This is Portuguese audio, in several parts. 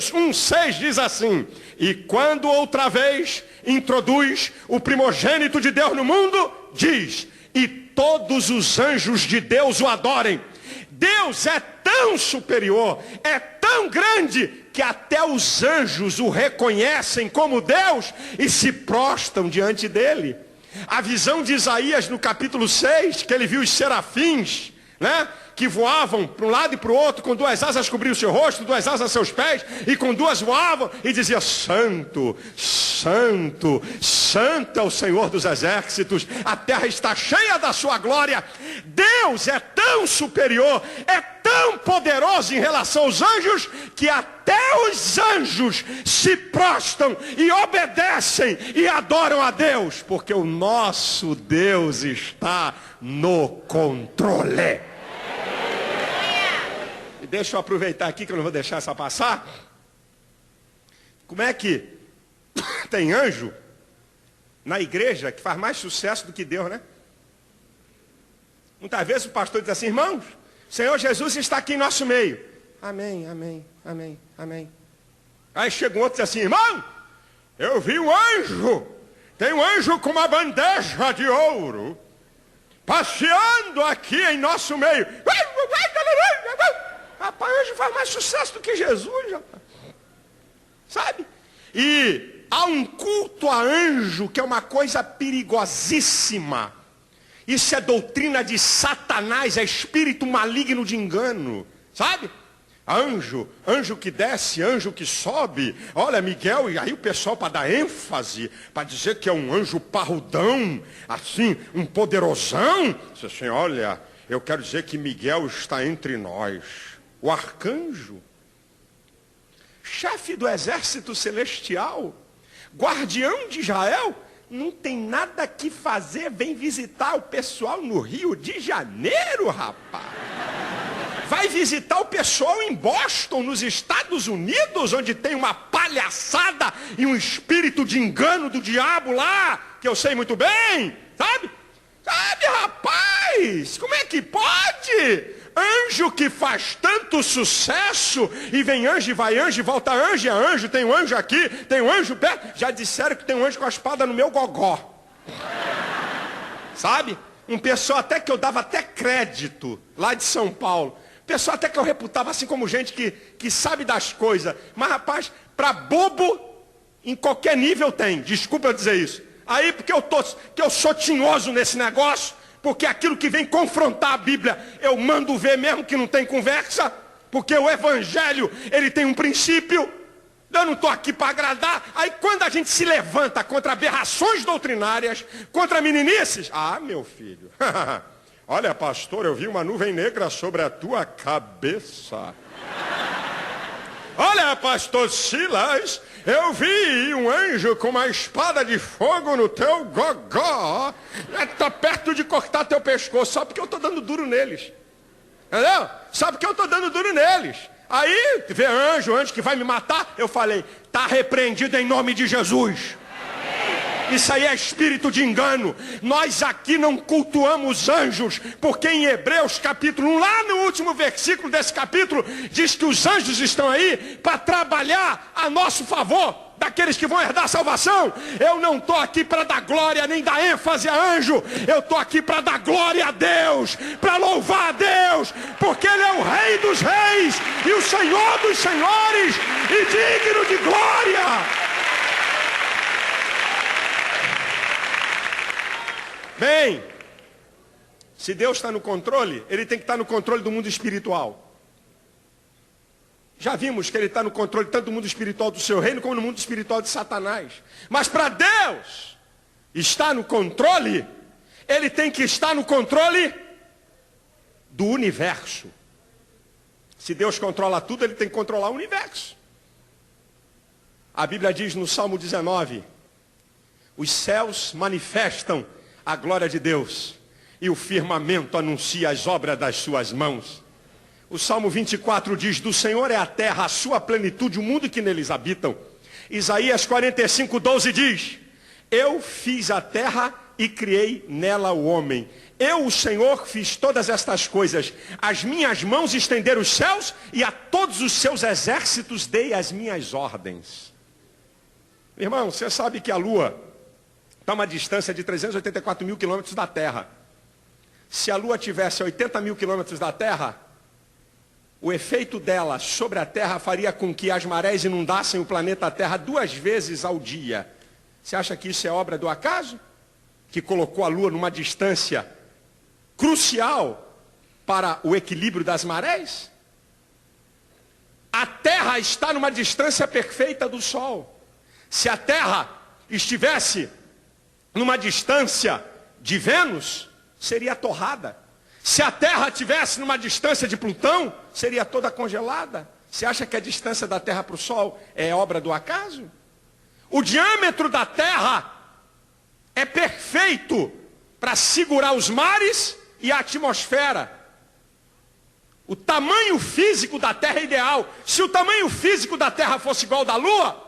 1,6 diz assim: e quando outra vez introduz o primogênito de Deus no mundo, diz: e todos os anjos de Deus o adorem. Deus é tão superior, é tão grande, que até os anjos o reconhecem como Deus e se prostram diante dele. A visão de Isaías no capítulo 6, que ele viu os serafins, né, que voavam para um lado e para o outro, com duas asas cobriam o seu rosto, duas asas a seus pés, e com duas voavam, e dizia: santo, santo, santo é o Senhor dos exércitos, a terra está cheia da sua glória. Deus é tão superior, é tão poderoso em relação aos anjos, que até os anjos se prostram e obedecem e adoram a Deus, porque o nosso Deus está no controle. E deixa eu aproveitar aqui, que eu não vou deixar essa passar. Como é que tem anjo na igreja que faz mais sucesso do que Deus, né? Muitas vezes o pastor diz assim: irmãos, o Senhor Jesus está aqui em nosso meio. Amém, amém, amém, amém. Aí chega um outro e diz assim: irmão, eu vi um anjo. Tem um anjo com uma bandeja de ouro passeando aqui em nosso meio. Rapaz, anjo faz mais sucesso do que Jesus, rapaz. Sabe? E há um culto a anjo que é uma coisa perigosíssima. Isso é doutrina de Satanás, é espírito maligno de engano, sabe? Anjo, anjo que desce, anjo que sobe. Olha, Miguel, e aí o pessoal, para dar ênfase, para dizer que é um anjo parrudão, assim, um poderosão. Diz assim: olha, eu quero dizer que Miguel está entre nós. O arcanjo, chefe do exército celestial, guardião de Israel, não tem nada que fazer, vem visitar o pessoal no Rio de Janeiro, rapaz. Vai visitar o pessoal em Boston, nos Estados Unidos, onde tem uma palhaçada e um espírito de engano do diabo lá, que eu sei muito bem, sabe? Sabe, rapaz, como é que pode? Anjo que faz tanto sucesso, e vem anjo e vai anjo, e volta anjo, é anjo, tem um anjo aqui, tem um anjo perto. Já disseram que tem um anjo com a espada no meu gogó. Sabe? Um pessoal até que eu dava até crédito, lá de São Paulo. Pessoal até que eu reputava assim como gente que sabe das coisas. Mas rapaz, para bobo, em qualquer nível tem. Desculpa eu dizer isso. Aí porque eu sou tinhoso nesse negócio, porque aquilo que vem confrontar a Bíblia, eu mando ver mesmo que não tem conversa, porque o Evangelho, ele tem um princípio, eu não estou aqui para agradar. Aí quando a gente se levanta contra aberrações doutrinárias, contra meninices, meu filho, olha pastor, eu vi uma nuvem negra sobre a tua cabeça. Olha pastor Silas, eu vi um anjo com uma espada de fogo no teu gogó. Está perto de cortar teu pescoço, só porque eu estou dando duro neles. Entendeu? Só porque eu estou dando duro neles. Aí, vê anjo que vai me matar. Eu falei: está repreendido em nome de Jesus. Isso aí é espírito de engano. Nós aqui não cultuamos anjos, porque em Hebreus capítulo 1, lá no último versículo desse capítulo, diz que os anjos estão aí para trabalhar a nosso favor, daqueles que vão herdar a salvação. Eu não estou aqui para dar glória nem dar ênfase a anjo. Eu estou aqui para dar glória a Deus, para louvar a Deus, porque Ele é o Rei dos reis e o Senhor dos senhores, e digno de glória. Bem, se Deus está no controle, Ele tem que estar no controle do mundo espiritual. Já vimos que Ele está no controle tanto do mundo espiritual do seu reino, como no mundo espiritual de Satanás. Mas para Deus estar no controle, Ele tem que estar no controle do universo. Se Deus controla tudo, Ele tem que controlar o universo. A Bíblia diz no Salmo 19, os céus manifestam a glória de Deus, e o firmamento anuncia as obras das suas mãos. O Salmo 24 diz: do Senhor é a terra, a sua plenitude, o mundo que neles habitam. Isaías 45:12 diz: eu fiz a terra e criei nela o homem. Eu, o Senhor, fiz todas estas coisas. As minhas mãos estenderam os céus e a todos os seus exércitos dei as minhas ordens. Irmão, você sabe que a Lua está a uma distância de 384 mil quilômetros da Terra. Se a Lua tivesse 80 mil quilômetros da Terra, o efeito dela sobre a Terra faria com que as marés inundassem o planeta Terra 2 vezes ao dia. Você acha que isso é obra do acaso? Que colocou a Lua numa distância crucial para o equilíbrio das marés? A Terra está numa distância perfeita do Sol. Se a Terra estivesse numa distância de Vênus, seria torrada. Se a Terra estivesse numa distância de Plutão, seria toda congelada. Você acha que a distância da Terra para o Sol é obra do acaso? O diâmetro da Terra é perfeito para segurar os mares e a atmosfera. O tamanho físico da Terra é ideal. Se o tamanho físico da Terra fosse igual ao da Lua,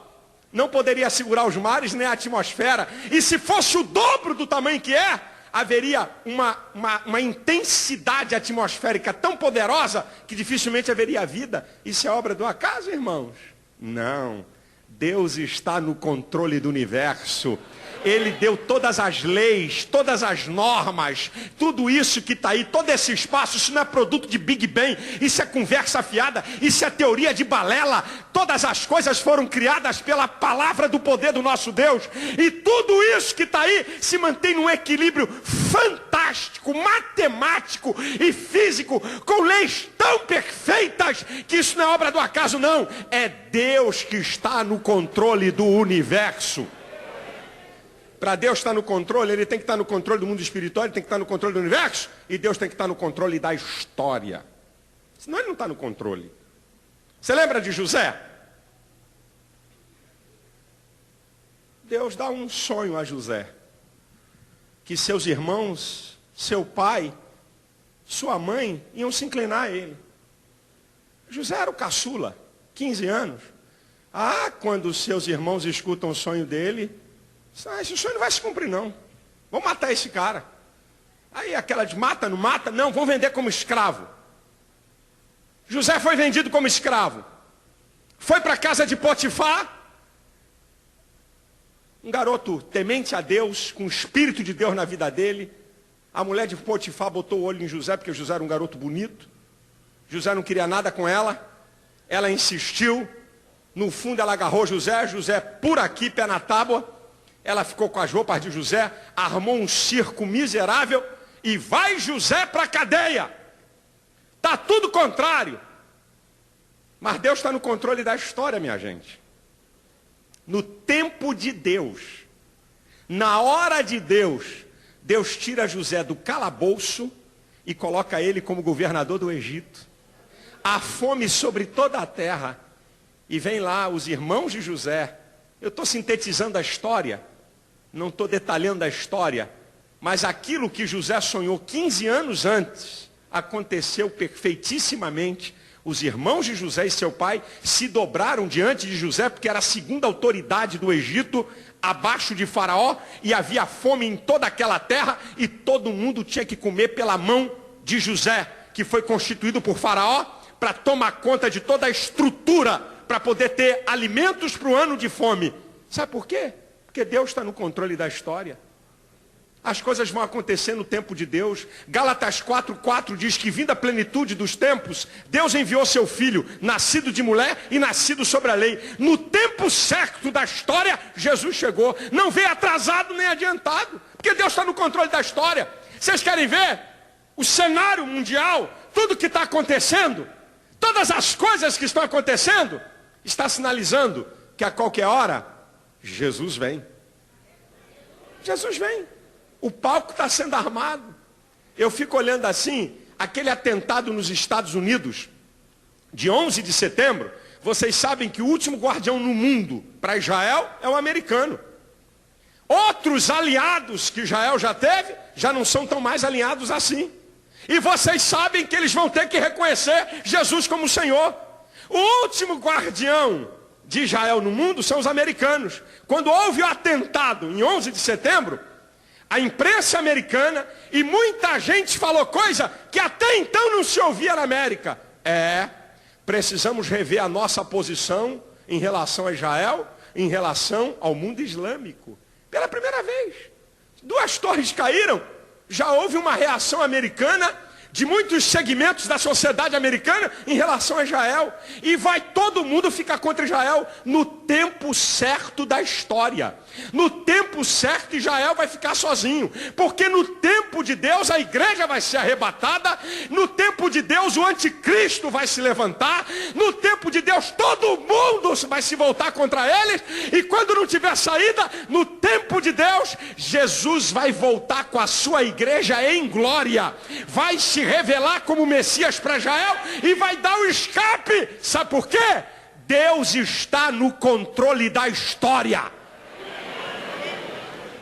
não poderia segurar os mares nem a atmosfera. E se fosse o dobro do tamanho que é, haveria uma intensidade atmosférica tão poderosa que dificilmente haveria vida. Isso é obra do acaso, irmãos? Não. Deus está no controle do universo. Ele deu todas as leis, todas as normas, tudo isso que está aí, todo esse espaço. Isso não é produto de Big Bang, isso é conversa fiada, isso é teoria de balela. Todas as coisas foram criadas pela palavra do poder do nosso Deus. E tudo isso que está aí se mantém num equilíbrio fantástico, matemático e físico, com leis tão perfeitas que isso não é obra do acaso, não. É Deus que está no controle do universo. Para Deus estar no controle, Ele tem que estar no controle do mundo espiritual, Ele tem que estar no controle do universo, e Deus tem que estar no controle da história. Senão Ele não está no controle. Você lembra de José? Deus dá um sonho a José. Que seus irmãos, seu pai, sua mãe, iam se inclinar a ele. José era o caçula, 15 anos. Quando seus irmãos escutam o sonho dele, esse sonho não vai se cumprir, não. Vamos matar esse cara. Aí aquela de mata, não mata? Não, vão vender como escravo. José foi vendido como escravo. Foi para a casa de Potifar. Um garoto temente a Deus, com o Espírito de Deus na vida dele. A mulher de Potifar botou o olho em José, porque José era um garoto bonito. José não queria nada com ela. Ela insistiu. No fundo ela agarrou José. José por aqui, pé na tábua. Ela ficou com as roupas de José, armou um circo miserável e vai José para a cadeia. Está tudo contrário. Mas Deus está no controle da história, minha gente. No tempo de Deus, na hora de Deus, Deus tira José do calabouço e coloca ele como governador do Egito. Há fome sobre toda a terra. E vem lá os irmãos de José. Eu estou sintetizando a história, não estou detalhando a história, mas aquilo que José sonhou 15 anos antes, aconteceu perfeitissimamente. Os irmãos de José e seu pai se dobraram diante de José, porque era a segunda autoridade do Egito, abaixo de Faraó, e havia fome em toda aquela terra, e todo mundo tinha que comer pela mão de José, que foi constituído por Faraó, para tomar conta de toda a estrutura, para poder ter alimentos para o ano de fome. Sabe por quê? Porque Deus está no controle da história. As coisas vão acontecer no tempo de Deus. Gálatas 4:4 diz que, vinda a plenitude dos tempos, Deus enviou seu filho, nascido de mulher e nascido sobre a lei. No tempo certo da história, Jesus chegou. Não veio atrasado nem adiantado, porque Deus está no controle da história. Vocês querem ver o cenário mundial, tudo que está acontecendo, todas as coisas que estão acontecendo, está sinalizando que a qualquer hora Jesus vem. Jesus vem. O palco está sendo armado. Eu fico olhando assim, aquele atentado nos Estados Unidos, de 11 de setembro, vocês sabem que o último guardião no mundo para Israel é o americano. Outros aliados que Israel já teve, já não são tão mais alinhados assim. E vocês sabem que eles vão ter que reconhecer Jesus como Senhor. O último guardião de Israel no mundo são os americanos. Quando houve o atentado em 11 de setembro, a imprensa americana, e muita gente falou coisa que até então não se ouvia na América. Precisamos rever a nossa posição em relação a Israel, em relação ao mundo islâmico. Pela primeira vez. 2 torres caíram, já houve uma reação americana, de muitos segmentos da sociedade americana em relação a Israel. E vai todo mundo ficar contra Israel no tempo certo da história. No tempo certo Israel vai ficar sozinho. Porque no tempo de Deus a igreja vai ser arrebatada. No tempo de Deus o anticristo vai se levantar. No tempo de Deus todo mundo vai se voltar contra eles. E quando não tiver saída, no tempo de Deus, Jesus vai voltar com a sua igreja em glória. Vai se revelar como Messias para Israel e vai dar o escape. Sabe por quê? Deus está no controle da história.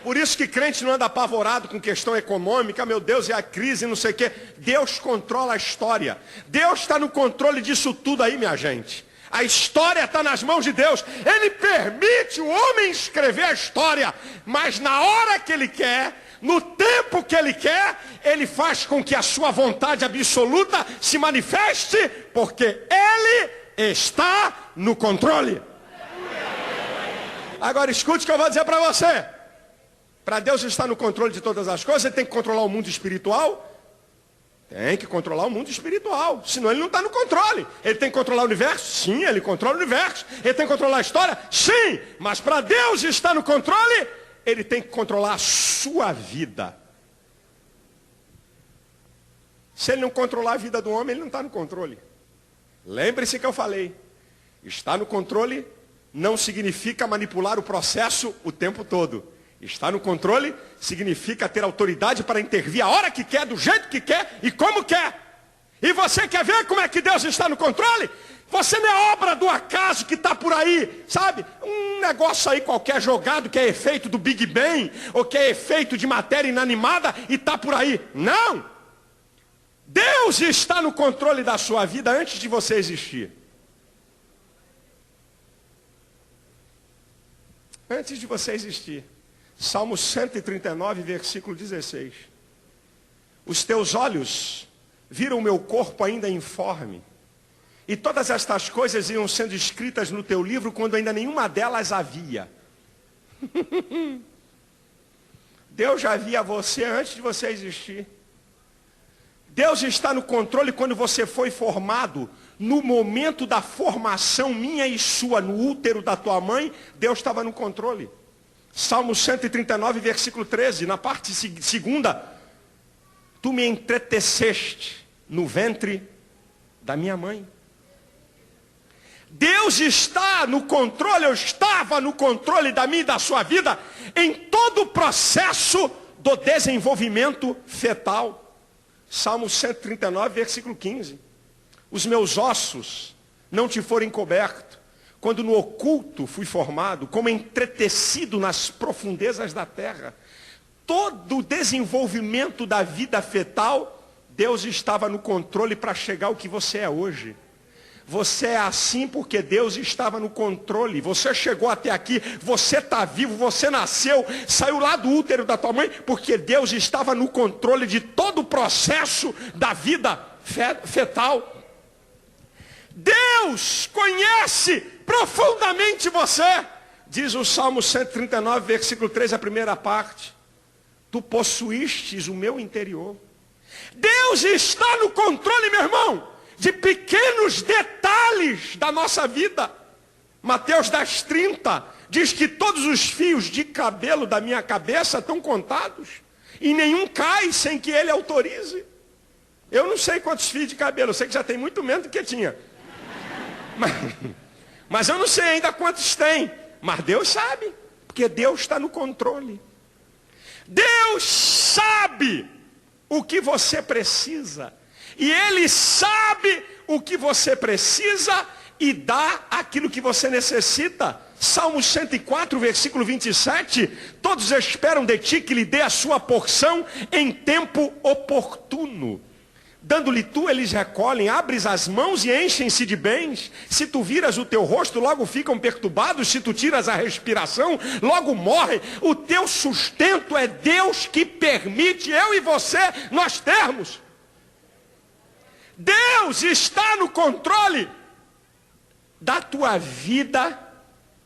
Por isso que crente não anda apavorado com questão econômica. Meu Deus, é a crise, não sei o quê. Deus controla a história. Deus está no controle disso tudo aí, minha gente. A história está nas mãos de Deus. Ele permite o homem escrever a história, mas na hora que Ele quer, no tempo que Ele quer, Ele faz com que a sua vontade absoluta se manifeste, porque Ele está no controle. Agora escute o que eu vou dizer para você. Para Deus estar no controle de todas as coisas, Ele tem que controlar o mundo espiritual. Tem que controlar o mundo espiritual, senão Ele não está no controle. Ele tem que controlar o universo? Sim, Ele controla o universo. Ele tem que controlar a história? Sim, mas para Deus estar no controle, Ele tem que controlar a sua vida. Se Ele não controlar a vida do homem, Ele não está no controle. Lembre-se que eu falei. Estar no controle não significa manipular o processo o tempo todo. Estar no controle significa ter autoridade para intervir a hora que quer, do jeito que quer e como quer. E você quer ver como é que Deus está no controle? Você não é obra do acaso que está por aí, sabe? Um negócio aí qualquer jogado que é efeito do Big Bang, ou que é efeito de matéria inanimada e está por aí. Não! Deus está no controle da sua vida antes de você existir. Antes de você existir. Salmo 139, versículo 16. Os teus olhos viram o meu corpo ainda informe. E todas estas coisas iam sendo escritas no teu livro quando ainda nenhuma delas havia. Deus já via você antes de você existir. Deus está no controle quando você foi formado. No momento da formação minha e sua, no útero da tua mãe, Deus estava no controle. Salmo 139, versículo 13, na parte segunda. Tu me entreteceste no ventre da minha mãe. Deus está no controle, eu estava no controle da minha e da sua vida, em todo o processo do desenvolvimento fetal. Salmo 139, versículo 15. Os meus ossos não te foram encobertos, quando no oculto fui formado, como entretecido nas profundezas da terra. Todo o desenvolvimento da vida fetal, Deus estava no controle para chegar ao que você é hoje. Você é assim porque Deus estava no controle. Você chegou até aqui, você está vivo, você nasceu, saiu lá do útero da tua mãe, porque Deus estava no controle de todo o processo da vida fetal. Deus conhece profundamente você. Diz o Salmo 139, versículo 3, a primeira parte. Tu possuístes o meu interior. Deus está no controle, meu irmão, de pequenos detalhes da nossa vida. Mateus 10:30 diz que todos os fios de cabelo da minha cabeça estão contados. E nenhum cai sem que Ele autorize. Eu não sei quantos fios de cabelo, eu sei que já tem muito menos do que tinha. Mas eu não sei ainda quantos tem. Mas Deus sabe, porque Deus está no controle. Deus sabe o que você precisa. E Ele sabe o que você precisa e dá aquilo que você necessita. Salmo 104, versículo 27. Todos esperam de ti que lhe dê a sua porção em tempo oportuno. Dando-lhe tu, eles recolhem, abres as mãos e enchem-se de bens. Se tu viras o teu rosto, logo ficam perturbados. Se tu tiras a respiração, logo morrem. O teu sustento é Deus que permite eu e você nós termos. Deus está no controle da tua vida